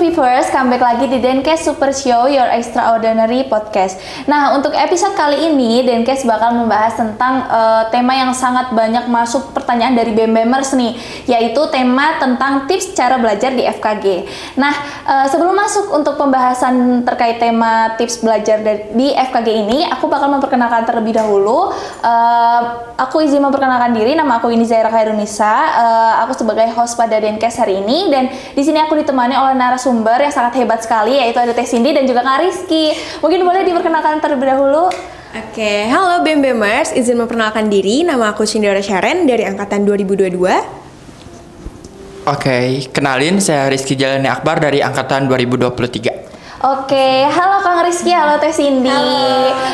Viewers, comeback lagi di Denkes Super Show, Your Extraordinary Podcast. Nah, untuk episode kali ini, Denkes bakal membahas tentang tema yang sangat banyak masuk pertanyaan dari BEM-BEMers nih, yaitu tema tentang tips cara belajar di FKG. Nah, sebelum masuk untuk pembahasan terkait tema tips belajar di FKG ini, aku bakal memperkenalkan terlebih dahulu. Aku izin memperkenalkan diri, nama aku ini Zaira Khairunisa. Aku sebagai host pada Denkes hari ini, dan di sini aku ditemani oleh narasumber yang sangat hebat sekali, yaitu ada Teh Cindy dan juga Kak Rizky. Mungkin boleh diperkenalkan terlebih dahulu. Oke, halo BEM-BEMers, izin memperkenalkan diri, nama aku Cindora Sharon dari angkatan 2022. Oke, kenalin, saya Rizky Jalani Akbar dari angkatan 2023. Oke, halo Kang Rizky, halo Teh Cindy.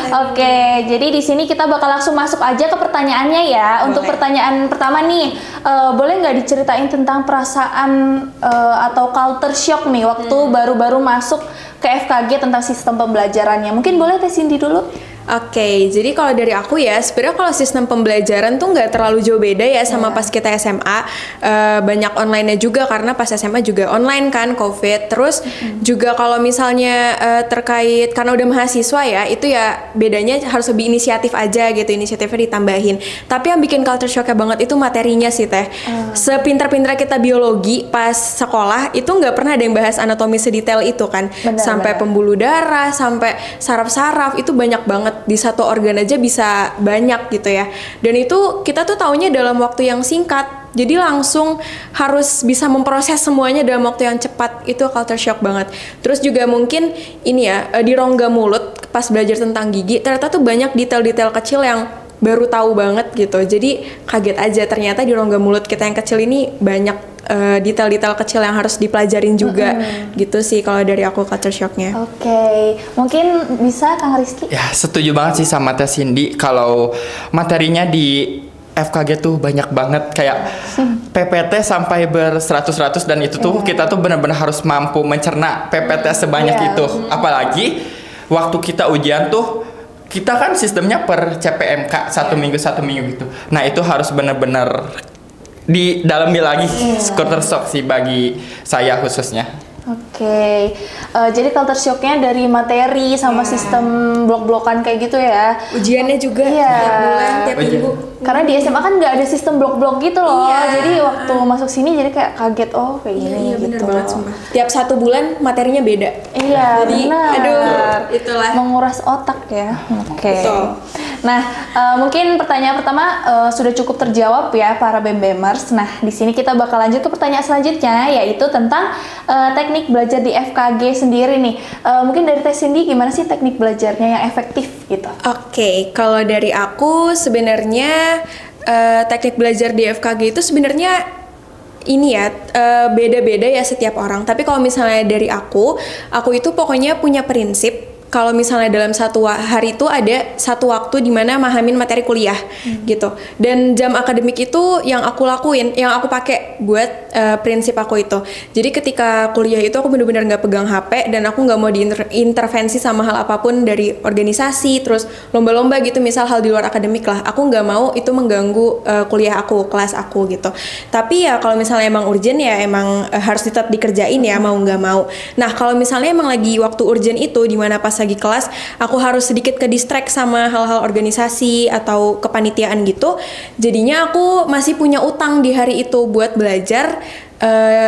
Oke, jadi di sini kita bakal langsung masuk aja ke pertanyaannya ya. Boleh. Untuk pertanyaan pertama nih, boleh nggak diceritain tentang perasaan atau culture shock nih waktu baru-baru masuk ke FKG tentang sistem pembelajarannya? Mungkin boleh Teh Cindy dulu. Oke, jadi kalau dari aku ya, sebenarnya kalau sistem pembelajaran tuh nggak terlalu jauh beda ya sama pas kita SMA. Banyak online-nya juga karena pas SMA juga online kan, COVID. Terus juga kalau misalnya terkait, karena udah mahasiswa ya, itu ya bedanya harus lebih inisiatif aja gitu, inisiatifnya ditambahin. Tapi yang bikin culture shock-nya banget itu materinya sih Teh. Sepintar-pintar kita biologi pas sekolah, itu nggak pernah ada yang bahas anatomi sedetail itu kan. Sampai pembuluh darah, sampai saraf-saraf, itu banyak banget. Di satu organ aja bisa banyak gitu ya. Dan itu kita tuh taunya dalam waktu yang singkat. Jadi langsung harus bisa memproses semuanya dalam waktu yang cepat. Itu culture shock banget. Terus juga mungkin ini ya, di rongga mulut pas belajar tentang gigi, ternyata tuh banyak detail-detail kecil yang baru tahu banget gitu. Jadi kaget aja ternyata di rongga mulut kita yang kecil ini banyak detail-detail kecil yang harus dipelajarin juga. Gitu sih kalau dari aku culture shocknya. Oke, mungkin bisa Kang Rizky? Ya, setuju banget sih sama Teh Cindy. Kalau materinya di FKG tuh banyak banget, kayak PPT sampai ber-100-100, dan itu tuh kita tuh benar-benar harus mampu mencerna PPT sebanyak itu. Apalagi waktu kita ujian tuh, kita kan sistemnya per CPMK, satu minggu gitu. Nah, itu harus benar-benar didalami lagi. Culture shock sih bagi saya khususnya. Oke, jadi culture shocknya dari materi sama sistem blok-blokan kayak gitu ya. Ujiannya juga tiap bulan, tiap minggu. Karena di SMA kan nggak ada sistem blok-blok gitu loh. Jadi waktu masuk sini jadi kayak kaget, oh kayak gini Iya, gitu. bener banget sumpah. Tiap 1 bulan materinya beda. Iya, jadi, benar. Aduh, itulah. Menguras otak ya. Oke. Betul. Nah, mungkin pertanyaan pertama sudah cukup terjawab ya para BEM-BEMers. Nah, di sini kita bakal lanjut ke pertanyaan selanjutnya, yaitu tentang teknik belajar di FKG sendiri nih. Mungkin dari Teh Cindy, gimana sih teknik belajarnya yang efektif gitu? Oke, kalau dari aku sebenarnya teknik belajar di FKG itu sebenarnya ini ya beda-beda ya setiap orang. Tapi kalau misalnya dari aku itu pokoknya punya prinsip. Kalau misalnya dalam satu hari itu ada satu waktu di mana mahamin materi kuliah gitu. Dan jam akademik itu yang aku lakuin, yang aku pakai buat prinsip aku itu. Jadi ketika kuliah itu aku benar-benar nggak pegang HP dan aku nggak mau diintervensi sama hal apapun dari organisasi, terus lomba-lomba gitu, misal hal di luar akademik lah. Aku nggak mau itu mengganggu kuliah aku, kelas aku gitu. Tapi ya kalau misalnya emang urgent ya emang harus tetap dikerjain ya, mau nggak mau. Nah kalau misalnya emang lagi waktu urgent itu di mana pas lagi kelas aku harus sedikit ke distract sama hal-hal organisasi atau kepanitiaan gitu, jadinya aku masih punya utang di hari itu buat belajar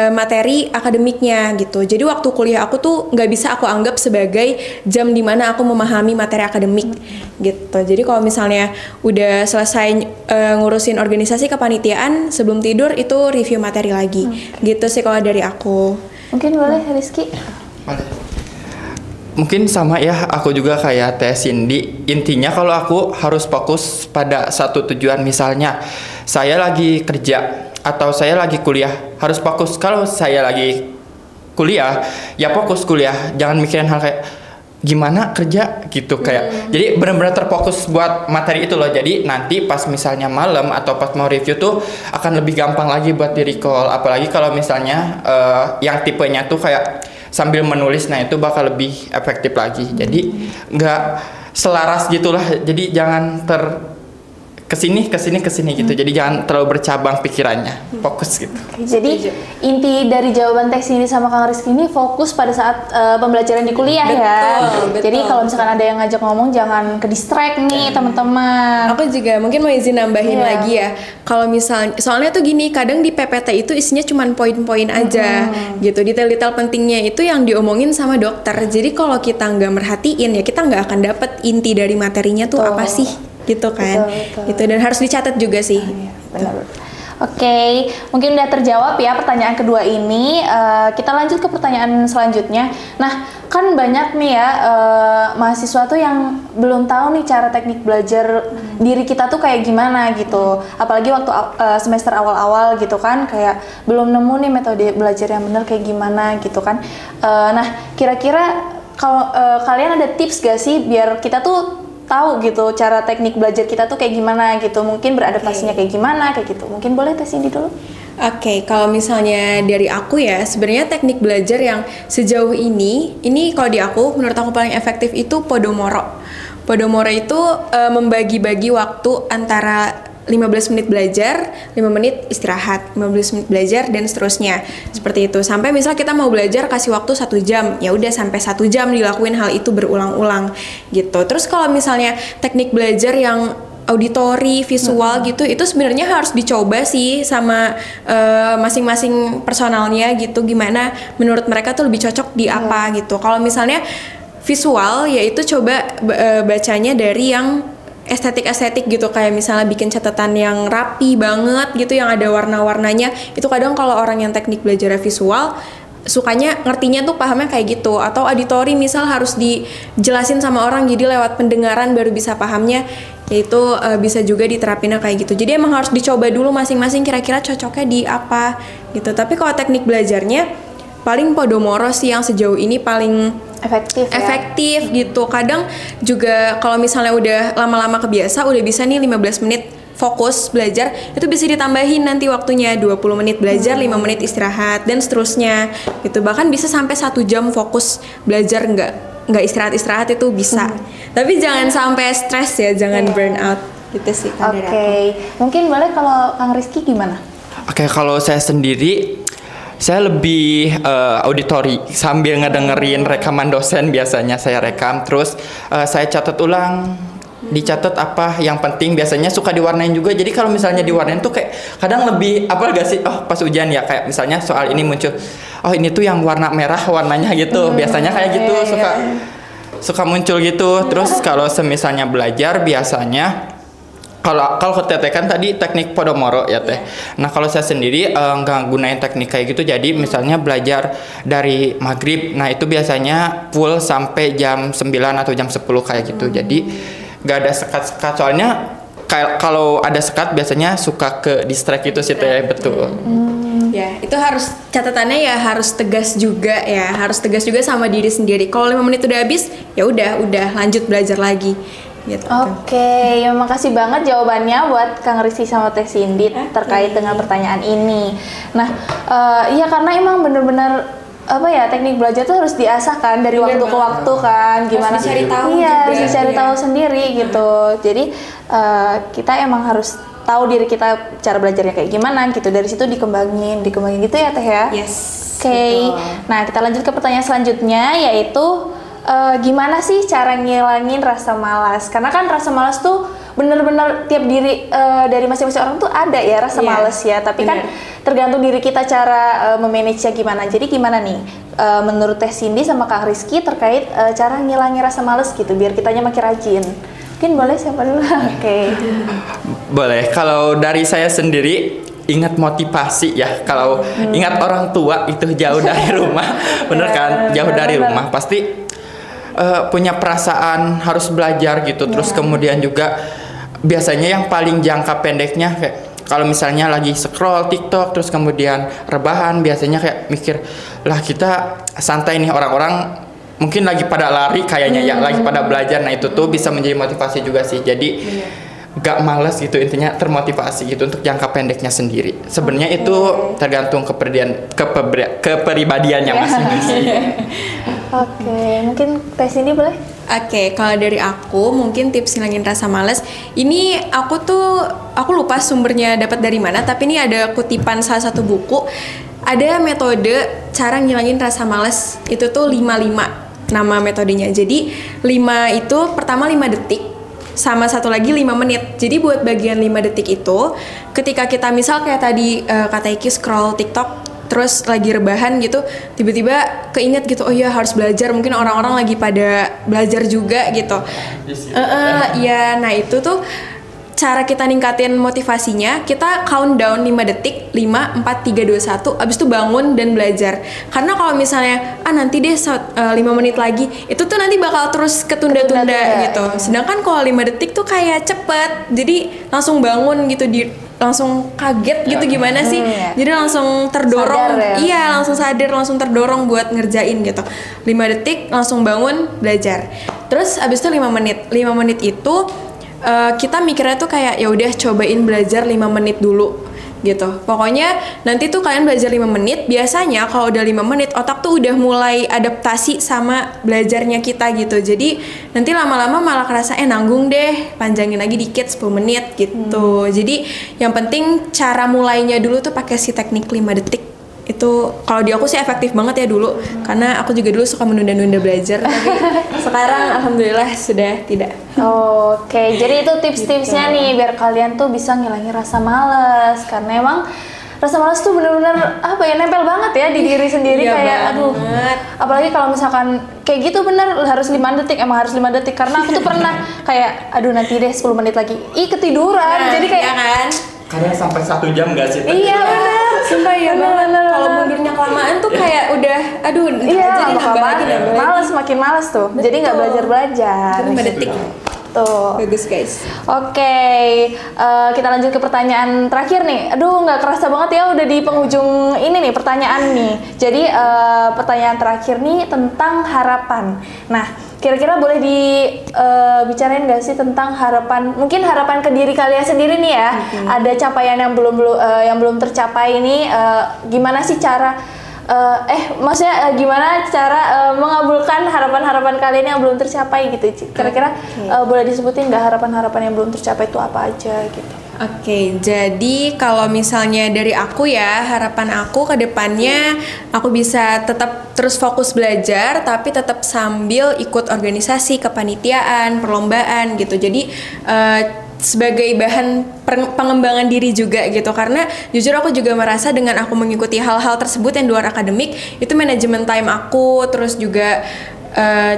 materi akademiknya gitu. Jadi waktu kuliah aku tuh nggak bisa aku anggap sebagai jam dimana aku memahami materi akademik gitu. Jadi kalau misalnya udah selesai ngurusin organisasi kepanitiaan, sebelum tidur itu review materi lagi gitu sih kalau dari aku. Mungkin boleh Rizky? Boleh. Mungkin sama ya, aku juga kayak Teh Cindy. Intinya kalau aku harus fokus pada satu tujuan. Misalnya saya lagi kerja atau saya lagi kuliah, harus fokus. Kalau saya lagi kuliah, ya fokus kuliah. Jangan mikirin hal kayak gimana kerja gitu kayak. Jadi benar-benar terfokus buat materi itu loh. Jadi nanti pas misalnya malam atau pas mau review tuh akan lebih gampang lagi buat di recall. Apalagi kalau misalnya yang tipenya tuh kayak sambil menulis, nah itu bakal lebih efektif lagi. Jadi nggak selaras gitulah. Jadi jangan kesini gitu. Jadi jangan terlalu bercabang pikirannya, fokus gitu. Jadi inti dari jawaban tes ini sama Kang Rizky ini fokus pada saat pembelajaran di kuliah Betul. Jadi kalau misalkan ada yang ngajak ngomong jangan ke distract nih teman-teman. Aku juga mungkin mau izin nambahin Iya. lagi ya. Kalau misalnya, soalnya tuh gini, kadang di PPT itu isinya cuma poin-poin aja gitu. Detail-detail pentingnya itu yang diomongin sama dokter. Jadi kalau kita nggak merhatiin ya kita nggak akan dapet inti dari materinya tuh apa sih gitu kan. Betul. Gitu, dan harus dicatat juga sih. Benar. Oke, mungkin udah terjawab ya pertanyaan kedua ini. Kita lanjut ke pertanyaan selanjutnya. Nah, kan banyak nih ya mahasiswa tuh yang belum tahu nih cara teknik belajar diri kita tuh kayak gimana gitu. Apalagi waktu semester awal-awal gitu kan, kayak belum nemu nih metode belajar yang benar kayak gimana gitu kan. Nah, kira-kira kalau kalian ada tips gak sih biar kita tuh tahu gitu cara teknik belajar kita tuh kayak gimana gitu, mungkin beradaptasinya kayak gimana kayak gitu. Mungkin boleh tes ini dulu. Oke, kalau misalnya dari aku ya, sebenarnya teknik belajar yang sejauh ini kalau di aku, menurut aku paling efektif itu Podomoro. Podomoro itu membagi-bagi waktu antara 15 menit belajar, 5 menit istirahat, 15 menit belajar, dan seterusnya. Seperti itu. Sampai misal kita mau belajar kasih waktu 1 jam, ya udah sampai 1 jam dilakuin hal itu berulang-ulang gitu. Terus kalau misalnya teknik belajar yang auditori, visual gitu, itu sebenarnya harus dicoba sih sama masing-masing personalnya gitu, gimana menurut mereka tuh lebih cocok di apa gitu. Kalau misalnya visual, yaitu coba bacanya dari yang estetik gitu, kayak misalnya bikin catatan yang rapi banget gitu, yang ada warna-warnanya. Itu kadang kalau orang yang teknik belajar visual sukanya ngertinya tuh pahamnya kayak gitu. Atau auditori misal harus dijelasin sama orang, jadi lewat pendengaran baru bisa pahamnya, yaitu bisa juga diterapinnya kayak gitu. Jadi emang harus dicoba dulu masing-masing kira-kira cocoknya di apa gitu. Tapi kalau teknik belajarnya paling Podomoro sih yang sejauh ini paling efektif gitu. Kadang juga kalau misalnya udah lama-lama kebiasa, udah bisa nih 15 menit fokus belajar, itu bisa ditambahin nanti waktunya 20 menit belajar, 5 menit istirahat, dan seterusnya gitu. Bahkan bisa sampai 1 jam fokus belajar, nggak istirahat itu bisa. Tapi jangan sampai stres ya, jangan burn out gitu sih. Oke. Mungkin boleh kalau Kang Rizky gimana? Oke, kalau saya sendiri, saya lebih auditori sambil ngedengerin rekaman dosen. Biasanya saya rekam, terus saya catat ulang, dicatat apa yang penting. Biasanya suka diwarnain juga. Jadi kalau misalnya diwarnain tuh kayak kadang lebih apa gak sih? Oh, pas ujian ya, kayak misalnya soal ini muncul, oh ini tuh yang warna merah warnanya gitu. Biasanya kayak gitu suka muncul gitu. Terus kalau semisalnya belajar biasanya kalau TT kan tadi teknik Podomoro ya Teh. Nah kalau saya sendiri nggak gunain teknik kayak gitu. Jadi misalnya belajar dari maghrib, nah itu biasanya full sampai jam 9 atau jam 10 kayak gitu. Jadi nggak ada sekat-sekat. Soalnya kalau ada sekat biasanya suka ke distract itu sih Teh. Betul. Ya, itu harus catatannya ya harus tegas juga ya. Harus tegas juga sama diri sendiri. Kalau 5 menit udah habis, ya udah lanjut belajar lagi. Gitu. Oke, ya makasih banget jawabannya buat Kang Rizky sama Teh Cindy terkait dengan pertanyaan ini. Nah, iya karena emang bener-bener apa ya, teknik belajar tuh harus diasah kan dari waktu ke waktu kan, gimana harus dicari tahu iya, juga, harus dicari tahu sendiri gitu. Jadi kita emang harus tahu diri kita cara belajarnya kayak gimana gitu. Dari situ dikembangin gitu ya Teh ya. Yes. Oke. Nah, kita lanjut ke pertanyaan selanjutnya, yaitu gimana sih cara ngilangin rasa malas? Karena kan rasa malas tuh bener-bener tiap diri dari masing-masing orang tuh ada ya rasa malas ya. Tapi kan tergantung diri kita cara memanage-nya gimana. Jadi gimana nih menurut Teh Cindy sama Kang Rizky terkait cara ngilangin rasa malas gitu biar kitanya makin rajin? Mungkin boleh siapa dulu? Oke. Boleh. Kalau dari saya sendiri, ingat motivasi ya. Kalau ingat orang tua itu jauh dari rumah, bener kan? Jauh dari rumah pasti punya perasaan harus belajar gitu. Terus kemudian juga biasanya yang paling jangka pendeknya kayak kalau misalnya lagi scroll TikTok terus kemudian rebahan, biasanya kayak mikir lah kita santai nih, orang-orang mungkin lagi pada lari kayaknya ya, lagi pada belajar. Nah itu tuh bisa menjadi motivasi juga sih. Jadi gak males gitu, intinya termotivasi gitu untuk jangka pendeknya sendiri. Sebenarnya itu tergantung kepribadiannya masing-masing. Oke, mungkin Teh Cindy boleh? Oke, kalau dari aku mungkin tips ngilangin rasa malas. Ini aku lupa sumbernya dapat dari mana, tapi ini ada kutipan salah satu buku. Ada metode cara ngilangin rasa malas. Itu tuh 5-5 nama metodenya. Jadi 5 itu pertama 5 detik sama satu lagi 5 menit. Jadi buat bagian 5 detik itu ketika kita misal kayak tadi kata Iki scroll TikTok terus lagi rebahan gitu, tiba-tiba keinget gitu, oh iya harus belajar, mungkin orang-orang lagi pada belajar juga gitu. Ya, nah itu tuh cara kita ningkatin motivasinya, kita countdown 5 detik, 5, 4, 3, 2, 1, abis itu bangun dan belajar. Karena kalau misalnya, nanti deh 5 menit lagi, itu tuh nanti bakal terus ketunda-tunda gitu. Sedangkan kalau 5 detik tuh kayak cepet, jadi langsung bangun gitu, langsung kaget gitu gimana sih, jadi langsung terdorong, langsung sadar, langsung terdorong buat ngerjain gitu. 5 detik langsung bangun belajar, terus abis itu 5 menit itu kita mikirnya tuh kayak ya udah cobain belajar 5 menit dulu gitu. Pokoknya nanti tuh kalian belajar 5 menit, biasanya kalau udah 5 menit otak tuh udah mulai adaptasi sama belajarnya kita gitu. Jadi nanti lama-lama malah kerasa nanggung deh, panjangin lagi dikit 10 menit gitu. Jadi yang penting cara mulainya dulu tuh pakai si teknik 5 detik. Itu kalau di aku sih efektif banget ya dulu, karena aku juga dulu suka menunda-nunda belajar, tapi sekarang alhamdulillah sudah tidak. Oke, jadi itu tips-tipsnya nih biar kalian tuh bisa ngilangin rasa malas, karena emang rasa malas tuh bener-bener nempel banget ya di diri sendiri. Kayak aduh, apalagi kalau misalkan kayak gitu bener harus 5 detik, emang harus 5 detik, karena aku tuh pernah kayak aduh nanti deh 10 menit lagi, ketiduran, jadi kayak kadang sampai 1 jam gak sih? Iya bener, sumpah ya banget. Kalau mundurnya kelamaan tuh kayak udah, jadi nambah lagi. Males, makin males tuh. Betul. Jadi nggak belajar. 5 detik. Tuh. Bagus guys. Oke, kita lanjut ke pertanyaan terakhir nih. Aduh, nggak kerasa banget ya udah di penghujung ini nih pertanyaan nih. Jadi pertanyaan terakhir nih tentang harapan. Nah, kira-kira boleh dibicarain nggak sih tentang harapan, mungkin harapan ke diri kalian sendiri nih ya. Ada capaian yang belum tercapai ini, gimana sih cara maksudnya gimana cara mengabulkan harapan-harapan kalian yang belum tercapai gitu. Kira-kira boleh disebutin nggak harapan-harapan yang belum tercapai itu apa aja gitu? Oke, jadi kalau misalnya dari aku ya, harapan aku ke depannya aku bisa tetap terus fokus belajar, tapi tetap sambil ikut organisasi, kepanitiaan, perlombaan gitu. Jadi sebagai bahan pengembangan diri juga gitu, karena jujur aku juga merasa dengan aku mengikuti hal-hal tersebut yang di luar akademik, itu manajemen time aku, terus juga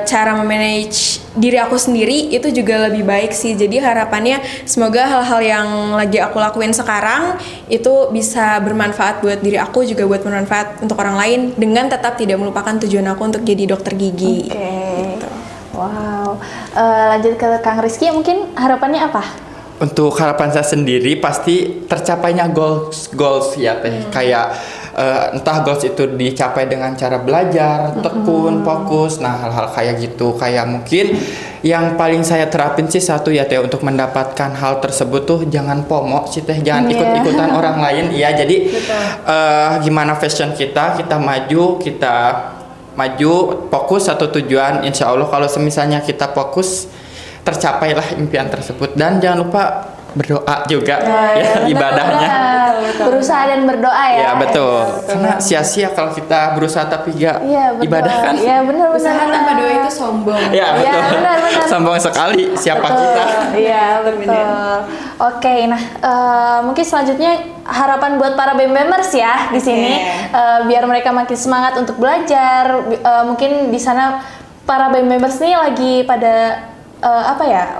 cara memanage diri aku sendiri itu juga lebih baik sih. Jadi harapannya semoga hal-hal yang lagi aku lakuin sekarang itu bisa bermanfaat buat diri aku, juga buat bermanfaat untuk orang lain, dengan tetap tidak melupakan tujuan aku untuk jadi dokter gigi. Gitu. Wow. Lanjut ke Kang Rizky, mungkin harapannya apa? Untuk harapan saya sendiri pasti tercapainya goals ya teh. Kayak entah goals itu dicapai dengan cara belajar, tekun, fokus. Nah, hal-hal kayak gitu. Kayak mungkin yang paling saya terapin sih satu ya teh, untuk mendapatkan hal tersebut tuh jangan FOMO sih teh, jangan ikut-ikutan orang lain. Iya, jadi gimana fashion kita maju, fokus satu tujuan. Insya Allah kalau semisalnya kita fokus, tercapailah impian tersebut. Dan jangan lupa berdoa juga ibadahnya. Berusaha dan berdoa ya. Ya betul. Karena sia-sia kalau kita berusaha tapi gak ibadah kan. Iya benar. Usaha tanpa doa itu sombong. Ya betul. Benar. Sombong sekali siapa kita. Iya betul. Oke, nah mungkin selanjutnya harapan buat para BEM-BEMers ya di sini, biar mereka makin semangat untuk belajar. Mungkin di sana para BEM-BEMers nih lagi pada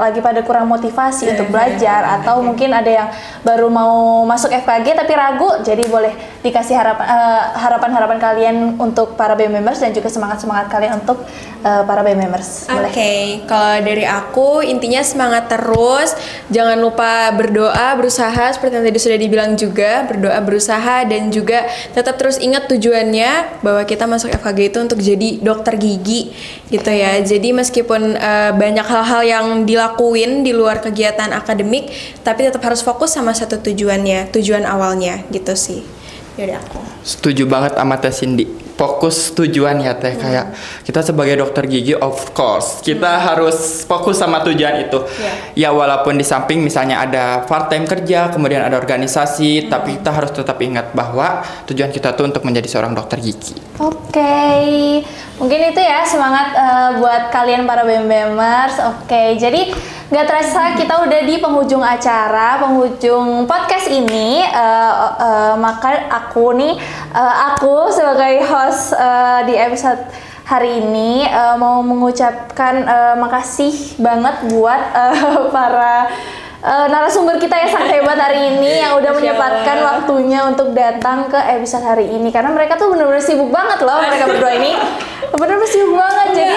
lagi pada kurang motivasi untuk belajar, atau mungkin ada yang baru mau masuk FKG tapi ragu, jadi boleh dikasih harapan-harapan kalian untuk para BEM members dan juga semangat-semangat kalian untuk para BEM members. Oke, kalau dari aku intinya semangat terus, jangan lupa berdoa, berusaha seperti yang tadi sudah dibilang juga, berdoa, berusaha, dan juga tetap terus ingat tujuannya bahwa kita masuk FKG itu untuk jadi dokter gigi gitu ya. Jadi meskipun banyak hal-hal yang dilakuin di luar kegiatan akademik, tapi tetap harus fokus sama satu tujuan awalnya gitu sih dari aku. Setuju banget sama Teh Cindy. fokus tujuan ya teh. Kayak kita sebagai dokter gigi of course kita harus fokus sama tujuan itu. Ya walaupun di samping misalnya ada part time kerja, kemudian ada organisasi, tapi kita harus tetap ingat bahwa tujuan kita tuh untuk menjadi seorang dokter gigi. Oke, mungkin itu ya semangat buat kalian para BEM-BEMers. Oke, jadi nggak terasa kita udah di penghujung acara, penghujung podcast ini. Maka aku sebagai host di episode hari ini mau mengucapkan makasih banget buat para narasumber kita yang sangat hebat hari ini yang udah menyempatkan waktunya untuk datang ke episode hari ini, karena mereka tuh bener-bener sibuk banget loh, mereka berdua ini bener-bener sibuk banget. Jadi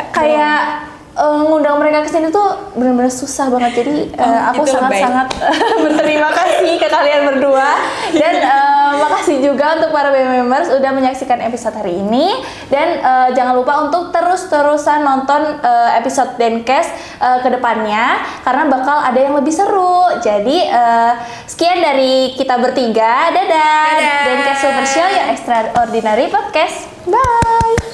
kayak ngundang mereka ke sini tuh benar-benar susah banget. Jadi aku sangat-sangat berterima kasih ke kalian berdua, dan makasih juga untuk para BEM-BEMers udah menyaksikan episode hari ini. Dan jangan lupa untuk terus-terusan nonton episode Denkes ke depannya, karena bakal ada yang lebih seru. Jadi sekian dari kita bertiga. Dadah. Denkes Super Show, your extraordinary podcast. Bye.